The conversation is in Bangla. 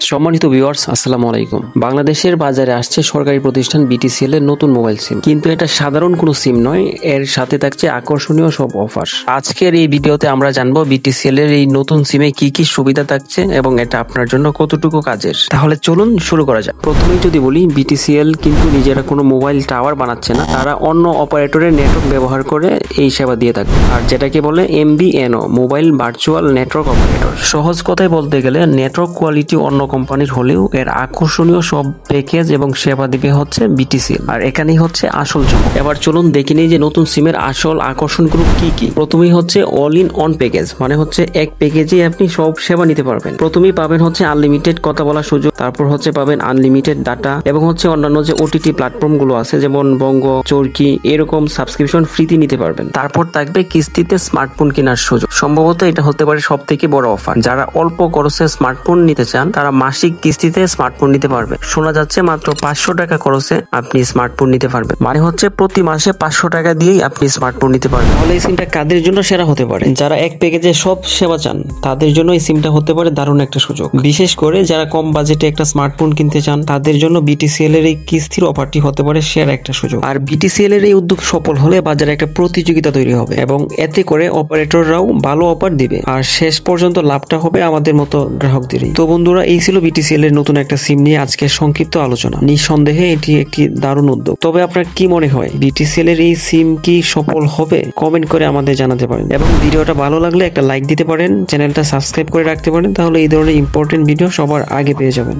সম্মানিত ভিউয়ার্স, আসসালামু আলাইকুম। বাংলাদেশের বাজারে আসছে সরকারি প্রতিষ্ঠান বিটিসিএল এর নতুন মোবাইল সিম, কিন্তু এটা সাধারণ কোনো সিম নয়, এর সাথে থাকছে আকর্ষণীয় সব অফার। আজকের এই ভিডিওতে আমরা জানবো বিটিসিএল এর এই নতুন সিমে কি কি সুবিধা থাকছে এবং এটা আপনার জন্য কতটুকু কাজের। তাহলে চলুন শুরু করা যাক। প্রথমেই যদি বলি, বিটিসিএল কিন্তু নিজেরা কোনো মোবাইল টাওয়ার বানাচ্ছে না, তারা অন্য অপারেটরের নেটওয়ার্ক ব্যবহার করে এই সেবা দিয়ে থাকে, আর যেটাকে বলে MVNO, mobile virtual network operator. সহজ কথায় বলতে গেলে নেটওয়ার্ক কোয়ালিটি অন্য কোম্পানির হলেও এর আকর্ষণীয় সব প্যাকেজ এবং সেবা দিবে হচ্ছে বিটিসিএল, আর এখানেই হচ্ছে আসল চমক। এবার চলুন দেখে নিই যে নতুন সিমের আসল আকর্ষণগুলো কি কি। প্রথমেই হচ্ছে অল ইন অন প্যাকেজ, মানে হচ্ছে এক প্যাকেজে আপনি সব সেবা নিতে পারবেন। প্রথমেই পাবেন হচ্ছে আনলিমিটেড কথা বলার সুযোগ, তারপর হচ্ছে পাবেন আনলিমিটেড ডাটা এবং হচ্ছে অন্যান্য যে ওটিটি প্ল্যাটফর্ম গুলো আছে যেমন বঙ্গ, চরকি, এরকম সাবস্ক্রিপশন ফ্রিতে নিতে পারবেন। তারপর থাকবে কিস্তিতে স্মার্টফোন কেনার সুযোগ। সম্ভবত এটা হতে পারে সব থেকে বড় অফার। যারা অল্প খরচে স্মার্টফোন নিতে চান তারা মাসিক কিস্তিতে স্মার্টফোন নিতে পারবে। শোনা যাচ্ছে মাত্র 500 টাকা খরচে আপনি স্মার্টফোন নিতে পারবেন, মানে হচ্ছে প্রতি মাসে 500 টাকা দিয়েই আপনি স্মার্টফোন নিতে পারবেন। তাহলে এই সিমটা কাদের জন্য সেরা হতে পারে? যারা এক প্যাকেজে সব সেবা চান তাদের জন্য এই সিমটা হতে পারে দারুণ একটা সুযোগ। বিশেষ করে যারা কম বাজেটে একটা স্মার্টফোন কিনতে চান তাদের জন্য বিটিসিএল এর এই কিস্তির অফারটি হতে পারে সেরা একটা সুযোগ। আর বিটিসিএল এর এই উদ্যোগ সফল হলে বাজারে একটা প্রতিযোগিতা তৈরি হবে এবং এতে করে অপারেটররাও ভালো অফার দিবে, আর শেষ পর্যন্ত লাভটা হবে আমাদের মতো গ্রাহকদেরই। তো বন্ধুরা, এই ছিল বিটিসিএল এর নতুন একটা সিম নিয়ে আজকের সংক্ষিপ্ত আলোচনা। নিঃসন্দেহে এটি একটি দারুণ উদ্যোগ। তবে আপনার কি মনে হয়, বিটিসিএল এর এই সিম কি সফল হবে? কমেন্ট করে আমাদের জানাতে পারেন এবং ভিডিওটা ভালো লাগলে একটা লাইক দিতে পারেন, চ্যানেলটা সাবস্ক্রাইব করে রাখতে পারেন, তাহলে এই ধরনের ইম্পর্টেন্ট ভিডিও সবার আগে পেয়ে যাবেন।